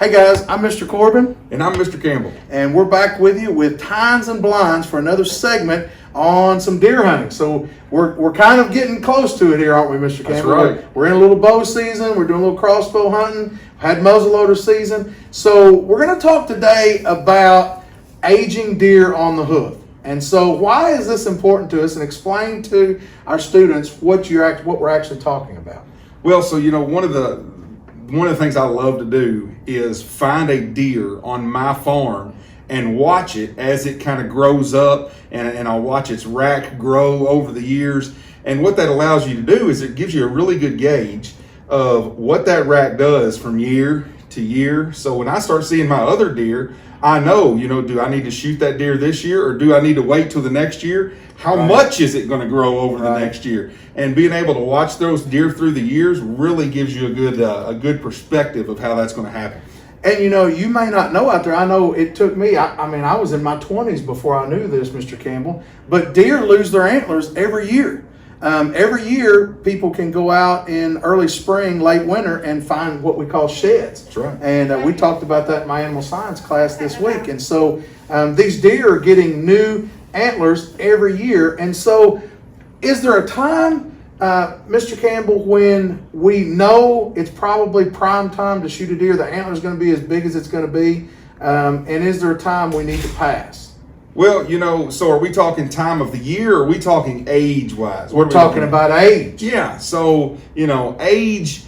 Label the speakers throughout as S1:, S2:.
S1: Hey guys, I'm Mr. Corbin.
S2: And I'm Mr. Campbell.
S1: And we're back with you with tines and blinds for another segment on some deer hunting. So we're kind of getting close to it here, aren't we, Mr. Campbell?
S2: That's right.
S1: We're in a little bow season. We're doing a little crossbow hunting. Had muzzleloader season. So we're going to talk today about aging deer on the hoof. And so why is this important to us? And explain to our students what we're actually talking about.
S2: Well, so one of the things I love to do is find a deer on my farm and watch it as it kind of grows up, and I'll watch its rack grow over the years. And what that allows you to do is it gives you a really good gauge of what that rack does from year to year. So when I start seeing my other deer, I know, do I need to shoot that deer this year, or do I need to wait till the next year? How much is it going to grow over the next year? And being able to watch those deer through the years really gives you a good perspective of how that's going to happen.
S1: And you may not know out there, I know it took me, I was in my 20s before I knew this, Mr. Campbell, but deer lose their antlers every year. Every year, people can go out in early spring, late winter, and find what we call sheds.
S2: That's right.
S1: And we talked about that in my animal science class this week. And so these deer are getting new antlers every year. And so is there a time, Mr. Campbell, when we know it's probably prime time to shoot a deer, the antler's going to be as big as it's going to be, and is there a time we need to pass?
S2: Well, so are we talking time of the year, or are we talking age-wise?
S1: We're talking about age.
S2: Yeah, so, age,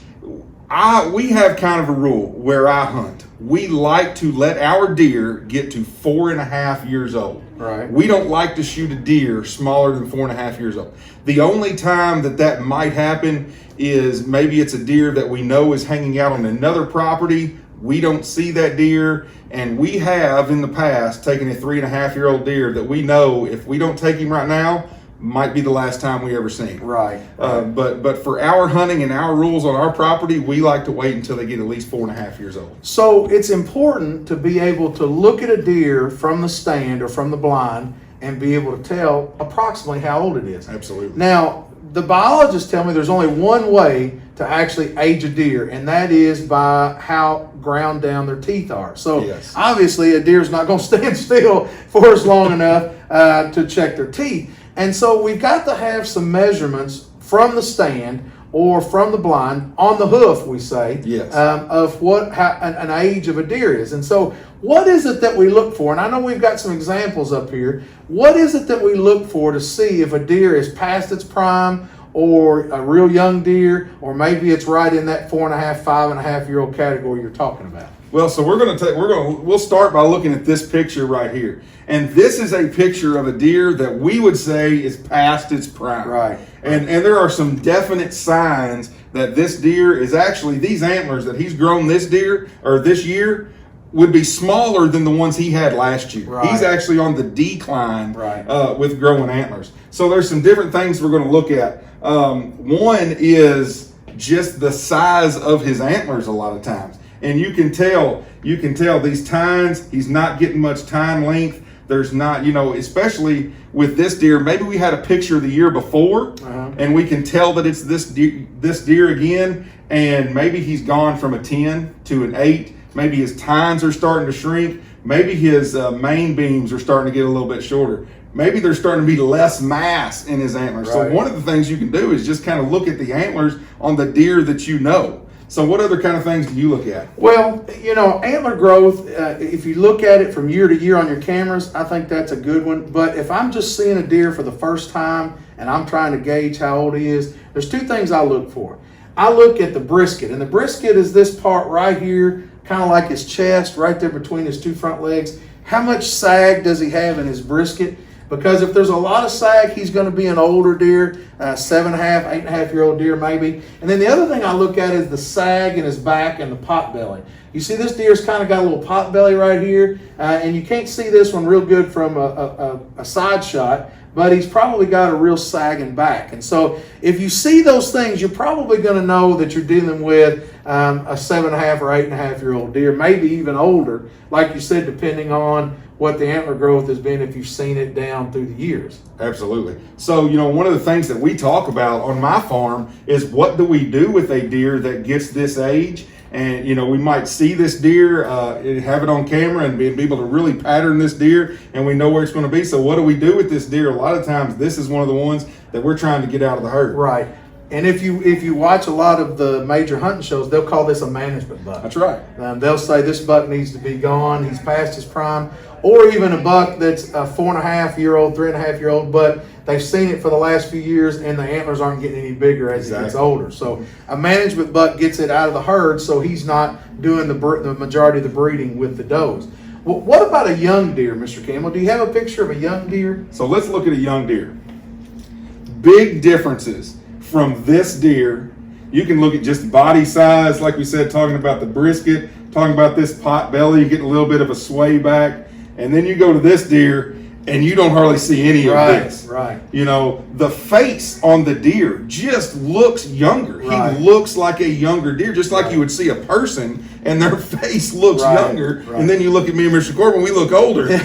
S2: we have kind of a rule where I hunt. We like to let our deer get to 4.5 years old.
S1: Right.
S2: We don't like to shoot a deer smaller than 4.5 years old. The only time that might happen is maybe it's a deer that we know is hanging out on another property. We don't see that deer, and we have in the past taken a 3.5-year-old deer that we know if we don't take him right now, might be the last time we ever see him.
S1: Right.
S2: But for our hunting and our rules on our property, we like to wait until they get at least 4.5 years old.
S1: So it's important to be able to look at a deer from the stand or from the blind and be able to tell approximately how old it is.
S2: Absolutely.
S1: Now, the biologists tell me there's only one way to actually age a deer, and that is by how ground down their teeth are. So
S2: yes.
S1: Obviously a deer's not going to stand still for us long enough to check their teeth. And so we've got to have some measurements from the stand or from the blind on the hoof, we say,
S2: yes.
S1: Of how an age of a deer is. And so what is it that we look for? And I know we've got some examples up here. What is it that we look for to see if a deer is past its prime, or a real young deer, or maybe it's right in that 4.5, 5.5-year-old category you're talking about?
S2: Well, so we'll start by looking at this picture right here. And this is a picture of a deer that we would say is past its prime.
S1: Right.
S2: And there are some definite signs that this deer is actually, these antlers that he's grown this year would be smaller than the ones he had last year.
S1: Right.
S2: He's actually on the decline
S1: right.
S2: With growing antlers. So there's some different things we're going to look at. One is just the size of his antlers a lot of times. And you can tell these tines, he's not getting much tine length. There's not, especially with this deer, maybe we had a picture the year before, and we can tell that it's this deer again, and maybe he's gone from a 10 to an 8. Maybe his tines are starting to shrink. Maybe his main beams are starting to get a little bit shorter. Maybe there's starting to be less mass in his antlers.
S1: Right.
S2: So one of the things you can do is just kind of look at the antlers on the deer that you know. So what other kind of things do you look at?
S1: Well, antler growth, if you look at it from year to year on your cameras, I think that's a good one. But if I'm just seeing a deer for the first time and I'm trying to gauge how old he is, there's two things I look for. I look at the brisket, and the brisket is this part right here, kind of like his chest, right there between his two front legs. How much sag does he have in his brisket? Because if there's a lot of sag, he's going to be an older deer, 7.5, 8.5-year-old deer maybe. And then the other thing I look at is the sag in his back and the pot belly. You see this deer's kind of got a little pot belly right here, and you can't see this one real good from a side shot, but he's probably got a real sagging back. And so if you see those things, you're probably going to know that you're dealing with a 7.5 or 8.5-year-old deer, maybe even older, like you said, depending on what the antler growth has been if you've seen it down through the years.
S2: Absolutely. So, one of the things that we talk about on my farm is what do we do with a deer that gets this age? and we might see this deer, have it on camera, and be able to really pattern this deer, and we know where it's going to be. So what do we do with this deer? A lot of times, this is one of the ones that we're trying to get out of the herd.
S1: Right. And if you watch a lot of the major hunting shows, they'll call this a management buck.
S2: That's right.
S1: They'll say this buck needs to be gone. He's past his prime. Or even a buck that's a 4.5-year-old, 3.5-year-old, but they've seen it for the last few years and the antlers aren't getting any bigger as it gets older. So a management buck gets it out of the herd, so he's not doing the majority of the breeding with the does. Well, what about a young deer, Mr. Campbell? Do you have a picture of a young deer?
S2: So let's look at a young deer. Big differences from this deer. You can look at just body size, like we said, talking about the brisket, talking about this pot belly, you get a little bit of a sway back. And then you go to this deer, and you don't hardly see any of this.
S1: Right.
S2: The face on the deer just looks younger.
S1: Right.
S2: He looks like a younger deer, just like you would see a person, and their face looks younger. Right. And then you look at me and Mr. Corbin, we look older.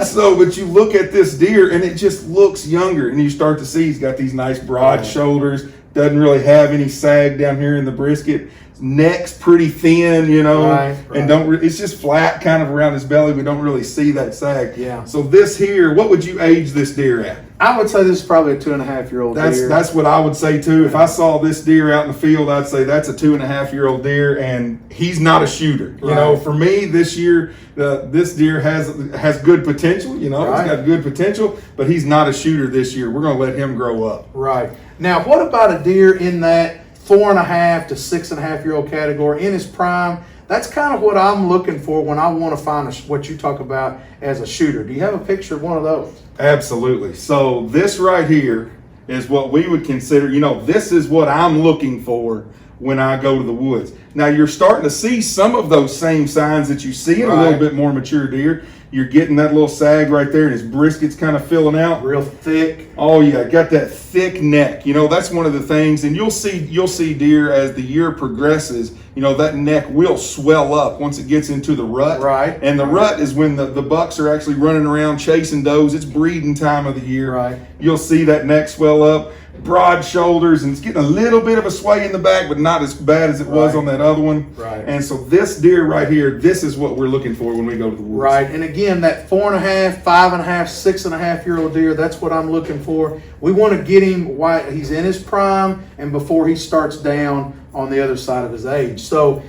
S2: So, but you look at this deer, and it just looks younger. And you start to see he's got these nice broad shoulders. Doesn't really have any sag down here in the brisket. Neck's pretty thin, and it's just flat kind of around his belly. We don't really see that sag.
S1: Yeah.
S2: So this here, what would you age this deer at?
S1: I would say this is probably a 2.5-year-old deer.
S2: That's what I would say too. If I saw this deer out in the field, I'd say that's a 2.5-year-old deer, and he's not a shooter. For me this year, this deer has good potential. He's got good potential, but he's not a shooter this year. We're going to let him grow up.
S1: Right. Now, what about a deer in that 4.5 to 6.5-year-old category in his prime? That's kind of what I'm looking for when I want to find what you talk about as a shooter. Do you have a picture of one of those?
S2: Absolutely. So this right here is what we would consider, this is what I'm looking for when I go to the woods. Now you're starting to see some of those same signs that you see in a little bit more mature deer. You're getting that little sag right there, and his brisket's kind of filling out.
S1: Real thick.
S2: Oh yeah, got that thick neck. That's one of the things, and you'll see deer as the year progresses. That neck will swell up once it gets into the rut.
S1: Right.
S2: And the rut is when the bucks are actually running around chasing does. It's breeding time of the year.
S1: Right.
S2: You'll see that neck swell up. Broad shoulders, and it's getting a little bit of a sway in the back, but not as bad as it was on that other one.
S1: Right.
S2: And so this deer right here, this is what we're looking for when we go to the woods.
S1: Right. And again, that 4.5, 5.5, 6.5-year-old deer, that's what I'm looking for. We want to get him while he's in his prime and before he starts down on the other side of his age. So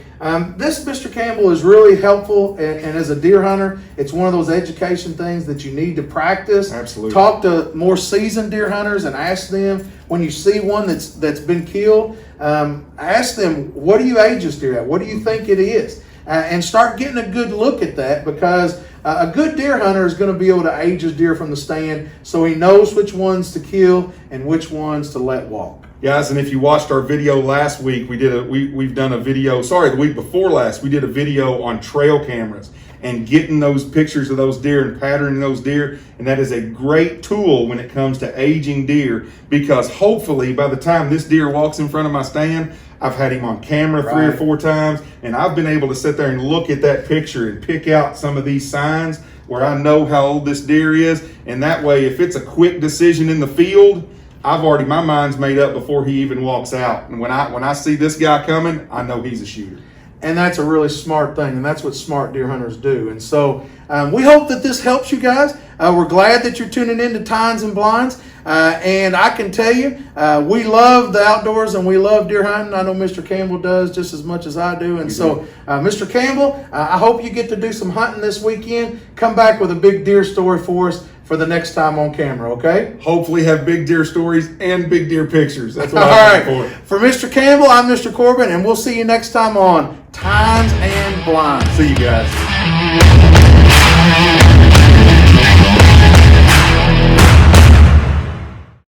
S1: this, Mr. Campbell, is really helpful, and as a deer hunter, it's one of those education things that you need to practice.
S2: Absolutely.
S1: Talk to more seasoned deer hunters and ask them, when you see one that's been killed, ask them, what do you age this deer at? What do you think it is? And start getting a good look at that, because a good deer hunter is going to be able to age his deer from the stand so he knows which ones to kill and which ones to let walk.
S2: Guys, and if you watched our video last week, we've done a video, the week before last, we did a video on trail cameras and getting those pictures of those deer and patterning those deer. And that is a great tool when it comes to aging deer, because hopefully by the time this deer walks in front of my stand, I've had him on camera 3 or 4 times, and I've been able to sit there and look at that picture and pick out some of these signs where I know how old this deer is. And that way, if it's a quick decision in the field, my mind's made up before he even walks out. And when I see this guy coming, I know he's a shooter.
S1: And that's a really smart thing, and that's what smart deer hunters do. And so we hope that this helps you guys. We're glad that you're tuning in to Tines and Blinds. And I can tell you, we love the outdoors and we love deer hunting. I know Mr. Campbell does just as much as I do. And so, Mr. Campbell, I hope you get to do some hunting this weekend. Come back with a big deer story for us for the next time on camera, okay?
S2: Hopefully have big deer stories and big deer pictures. That's what
S1: I'm
S2: looking
S1: for. For Mr. Campbell, I'm Mr. Corbin, and we'll see you next time on Tines and Blinds.
S2: See you guys.